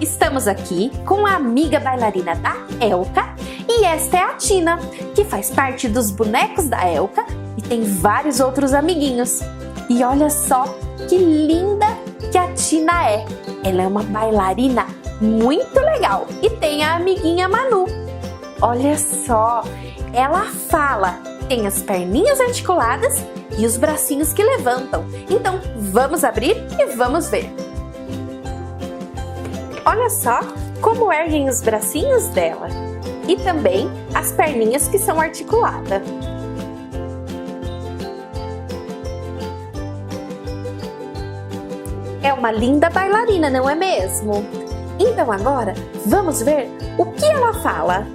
Estamos aqui com a amiga bailarina da Elka e esta é a Tina, que faz parte dos bonecos da Elka e tem vários outros amiguinhos. E olha só que linda que a Tina é! Ela é uma bailarina muito legal e tem a amiguinha Manu. Olha só, ela fala, tem as perninhas articuladas e os bracinhos que levantam. Então vamos abrir e vamos ver. Olha só como erguem os bracinhos dela e também as perninhas que são articuladas. É uma linda bailarina, não é mesmo? Então agora vamos ver o que ela fala.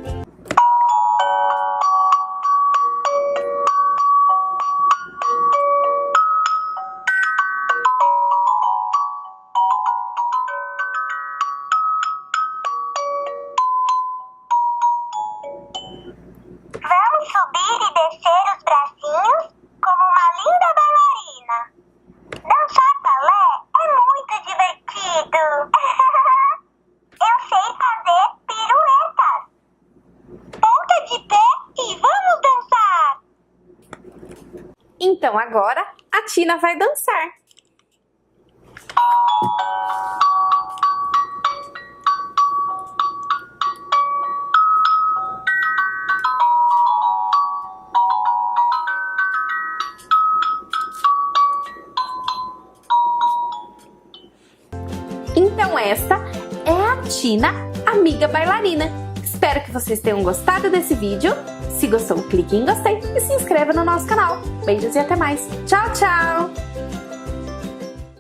Vamos subir e descer os bracinhos como uma linda bailarina. Dançar balé é muito divertido. Eu sei fazer piruetas. Ponta de pé e vamos dançar. Então agora a Tina vai dançar. Então esta é a Tina, amiga bailarina. Espero que vocês tenham gostado desse vídeo. Se gostou, clique em gostei e se inscreva no nosso canal. Beijos e até mais. Tchau, tchau!